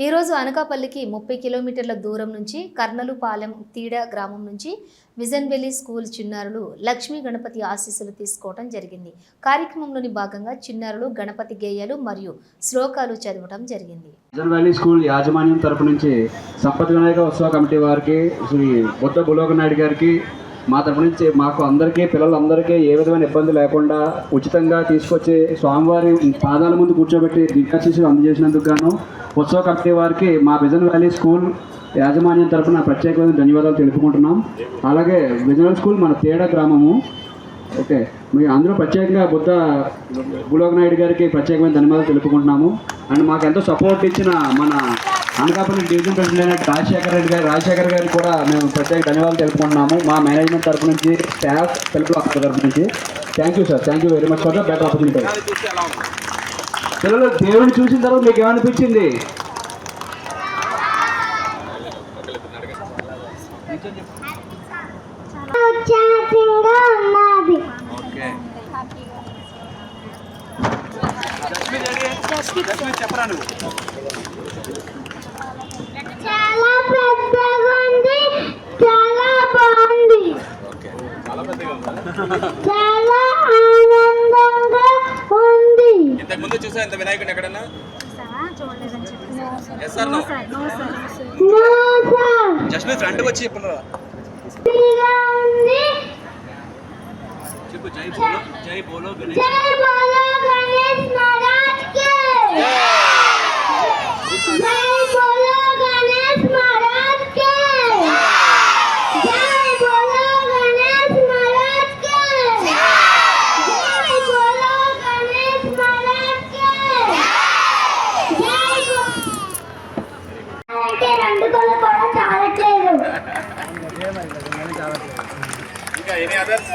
ఈరోజు అనకాపల్లికి 30 కిలోమీటర్ల దూరం నుంచి కర్నలుపాలెం తీడ గ్రామం నుంచి విజన్ వెలీ స్కూల్ చిన్నారులు లక్ష్మీ గణపతి ఆశీస్సులు తీసుకోవడం జరిగింది. కార్యక్రమంలోని భాగంగా చిన్నారులు గణపతి గేయాలు మరియు శ్లోకాలు చదవడం జరిగింది. విజన్ వెలీ స్కూల్ యాజమాన్యం తరపు నుంచి సంపత్ వినాయక ఉత్సవ కమిటీ వారికి, శ్రీ బుద్ధ భూలోక నాయుడు గారికి మా తరపు నుంచి మాకు అందరికీ పిల్లలందరికీ ఏ విధమైన ఇబ్బంది లేకుండా ఉచితంగా తీసుకొచ్చి స్వామివారి పాదాల ముందు కూర్చోబెట్టి దీక్షాశీస్సులు అందజేసినందుకు గాను ఉత్సవ కమిటీ వారికి మా విజన్ వ్యాలీ స్కూల్ యాజమాన్యం తరఫున ప్రత్యేకమైన ధన్యవాదాలు తెలుపుకుంటున్నాం. అలాగే విజన్ స్కూల్ మన తేడ గ్రామము. ఓకే, మీ అందరూ ప్రత్యేకంగా బుద్ధ భూలోక నాయుడు గారికి ప్రత్యేకమైన ధన్యవాదాలు తెలుపుకుంటున్నాము. అండ్ మాకు ఎంతో సపోర్ట్ ఇచ్చిన మన అనకాపల్లి డివిజన్ ప్రెసిడెంట్ రాజశేఖర్ గారికి కూడా మేము ప్రత్యేక ధన్యవాదాలు తెలుపుకుంటున్నాము. మా మేనేజ్మెంట్ తరఫు నుంచి, స్టాఫ్ తెలుగు తరఫు నుంచి thank you sir. Thank you very much for the better opportunity. పిల్లలు దేవుడిని చూసిన తర్వాత మీకు ఏమనిపించింది? చెప్పరా నువ్వు? చాలా పెద్దగా ఉంది, చాలా బాగుంది, చాలా ఆనందంగా ఉంది. ఇంతకు ముందు చూసా ఇంత వినాయకుడు ఎక్కడన్నా? జస్ట్ మీ ఫ్రంట్ వచ్చి చెప్పరా? చెప్పు. జై బోలో గణేష్ మహారాజ్ కి జై బోలో గణేష్ మహారాజ్ కి జై బోలో గణేష్ మహారాజ్ కి జై బోలో గణేష్ మహారాజ్ కి జై అంటే రెండు కళ్ళు కూడా చాలట్లేదు. ఇంకా ఎనీ అదర్స్?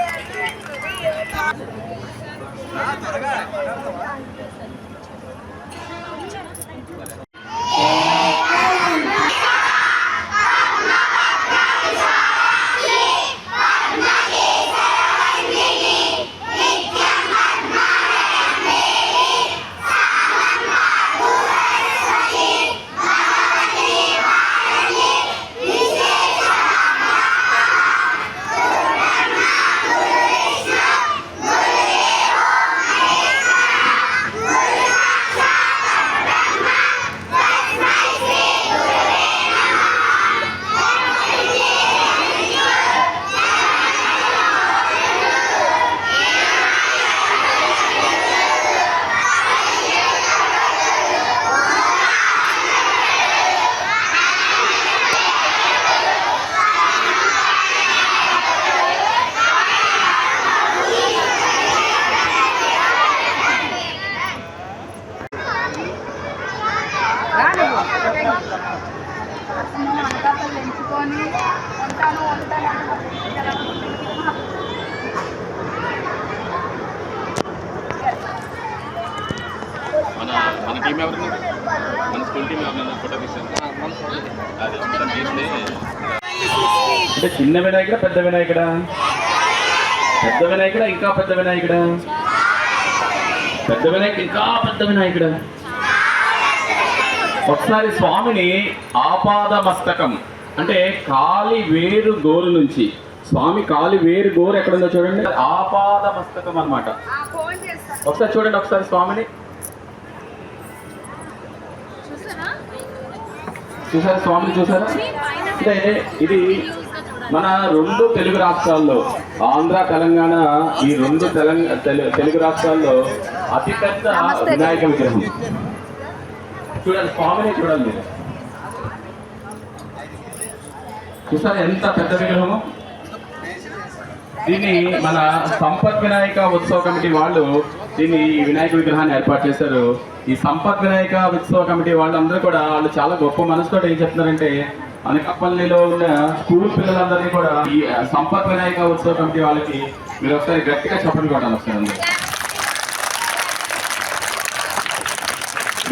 మన టీం ఎవరు? మన స్కూల్ టీం ఎవరు? ఫోటో తీసాను. అంటే చిన్న వినాయకుడా, పెద్ద వినాయకుడా? పెద్ద వినాయకుడా, ఇంకా పెద్ద వినాయకుడా? పెద్ద వినాయకుడు, ఇంకా పెద్ద వినాయకుడా? ఒకసారి స్వామిని ఆపాద మస్తకం అంటే కాలి వేరు గోరు నుంచి, స్వామి కాలి వేరు గోరు ఎక్కడుందో చూడండి, ఆపాద మస్తకం అన్నమాట. ఒకసారి చూడండి, ఒకసారి స్వామిని చూసారా? స్వామిని చూసారా? అంటే ఇది మన రెండు తెలుగు రాష్ట్రాల్లో, ఆంధ్ర తెలంగాణ, ఈ రెండు తెలుగు రాష్ట్రాల్లో అతిపెద్ద వినాయక విగ్రహం. చూడండి, స్వామిని చూడండి మీరు. చూసారా ఎంత పెద్ద విగ్రహము? దీన్ని మన సంపత్ వినాయక ఉత్సవ కమిటీ వాళ్ళు దీన్ని ఈ వినాయక విగ్రహాన్ని ఏర్పాటు చేశారు. ఈ సంపత్ వినాయక ఉత్సవ కమిటీ వాళ్ళందరూ కూడా వాళ్ళు చాలా గొప్ప మనసుతో ఏం చెప్తున్నారంటే, అనకాపల్లిలో ఉన్న స్కూల్ పిల్లలందరినీ కూడా ఈ సంపత్ వినాయక ఉత్సవ కమిటీ వాళ్ళకి మీరు ఒకసారి గట్టిగా చెప్పండి కొట్టాలి. ఒకసారి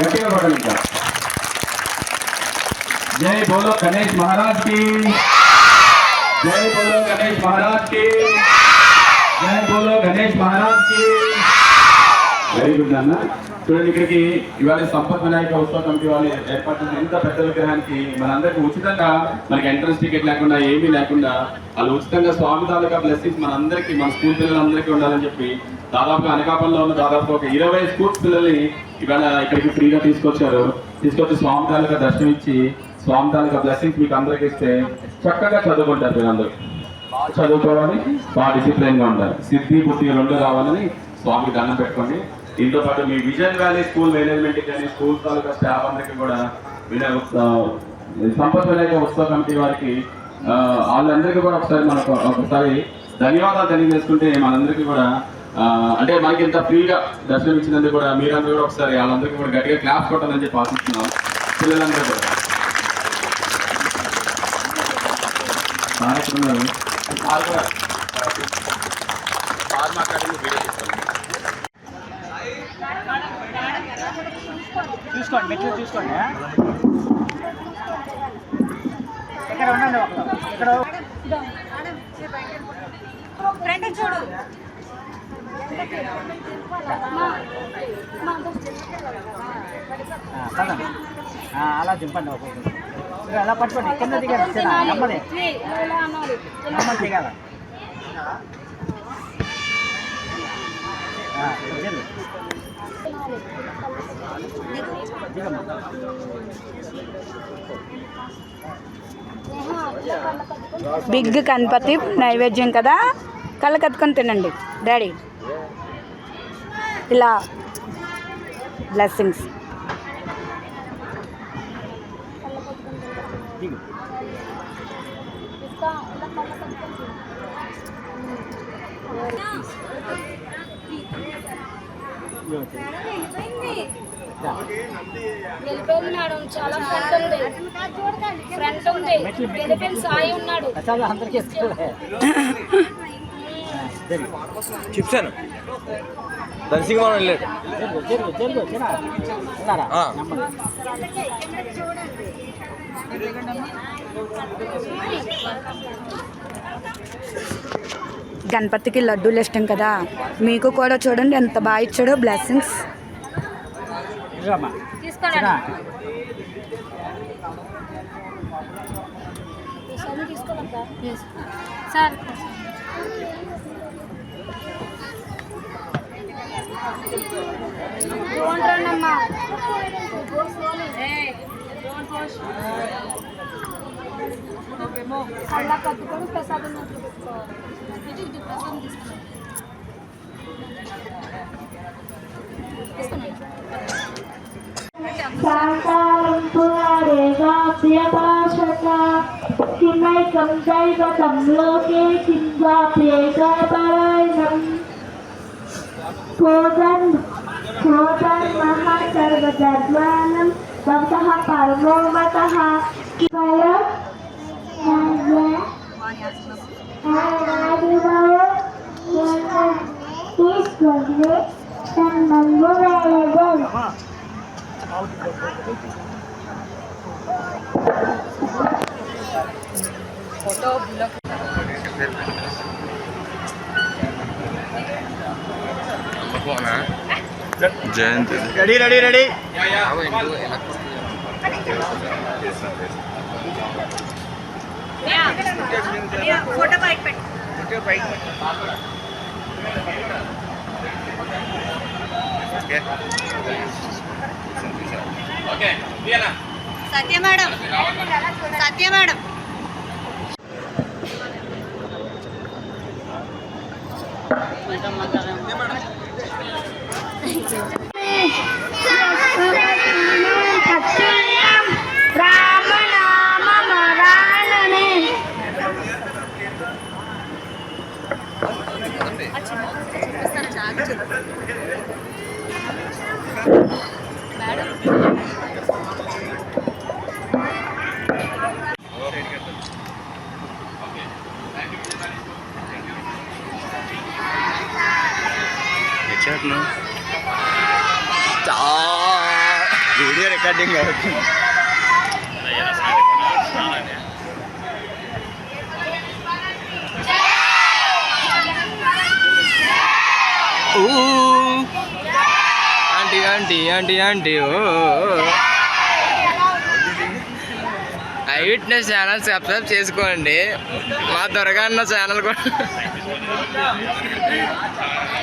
గట్టిగా కొట్టాలి. ఇంకా జై బోలో గణేష్ మహారాజ్ కి, జై బోలో గణేష్ మహారాజ్ కి, జై బోలో గణేష్ మహారాజ్ కి. వెరీ గుడ్ అన్న. చూడండి, ఇక్కడికి ఇవాళ సంపత్ వినాయక ఉత్సవ కమిటీ వాళ్ళు ఏర్పాటు చేసిన ఇంత పెద్ద విగ్రహానికి మనందరికీ ఉచితంగా, మనకి ఎంట్రన్స్ టికెట్ లేకుండా ఏమీ లేకుండా వాళ్ళు ఉచితంగా స్వామి తాలూకా బ్లెస్సింగ్స్ మనందరికీ, మన స్కూల్ పిల్లలందరికీ ఉండాలని చెప్పి దాదాపుగా అనకాపల్లిలో ఉన్న దాదాపు ఒక 20 స్కూల్స్ పిల్లల్ని ఇవాళ ఇక్కడికి ఫ్రీగా తీసుకొచ్చి స్వామి తాలూకా దర్శనం ఇచ్చి స్వామి తాలూకా బ్లెస్సింగ్స్ మీకు అందరికీ ఇస్తే చక్కగా చదువుకుంటారు మీరందరూ. చదువుకోవాలి, బాగా డిసిప్లైన్గా ఉండాలి, సిద్ధి బుద్ధి రెండు రావాలని స్వామికి దండం పెట్టుకోండి. దీంతో పాటు మీ విజన్ వ్యాలీ స్కూల్ మేనేజ్మెంట్ కానీ స్కూల్ తాలూకా స్టాఫ్ అందరికీ కూడా సంపత్ వినాయక ఉత్సవ కమిటీ వారికి వాళ్ళందరికీ కూడా ఒకసారి ధన్యవాదాలు తెలియజేసుకుంటే మనందరికీ కూడా అంటే మనకి ఇంత ఫ్రీగా దర్శనం ఇచ్చినందుకు కూడా మీరందరూ కూడా ఒకసారి వాళ్ళందరికీ కూడా గట్టిగా క్లాస్ కొట్టాలని చెప్పి ఆశిస్తున్నాం. పిల్లలందరూ కూడా చూసుకోండి, మెట్లు చూసుకోండి. ఇక్కడ ఉండండి, ఇక్కడ ఫ్రంట్ చూడు. అలా చింపండి, అలా పట్టుకోండి. కింద దిగాలి, నెమ్మది నెమ్మది దిగాల. బిగ్ గణపతి నైవేద్యం కదా, కళ్ళు కత్తుకొని తినండి డాడీ. ఇలా బ్లెస్సింగ్స్. వెళ్ళిపోయింది మేడం, చాలా ఫ్రంట్ ఉంది వెళ్ళిపోయింది. సాయి ఉన్నాడు. చిప్సాను దర్శింగ్ మనం వెళ్ళాడు. గణపతికి లడ్డూలు ఇష్టం కదా, మీకు కూడా చూడండి ఎంత బాగా ఇచ్చాడో బ్లెస్సింగ్స్. సార్ రండమ్మా. అలా కట్టుకొని ప్రసాదం సాకారం పురారేగా ప్రియభాషక కిమైకం దైవతం లోకే కింవా ప్రియపరాయణం భోజన్ మహాసర్వధర్మానం భవతః పరమో మతః కివయ తీసుకొని తన్నంగు వేయగలరు. Jayanti ready ready ready. Photo bike పెట్టు. Satya madam, Satya madam. రామనామరాణనే వీడియో రికార్డింగ్ అవుతుంది. ఆంటీ ఆంటీ ఆంటీ ఆంటీ ఓ ఐ విట్నెస్ ఛానల్ సబ్స్క్రైబ్ చేసుకోండి. మా త్వరగా అన్న ఛానల్ కూడా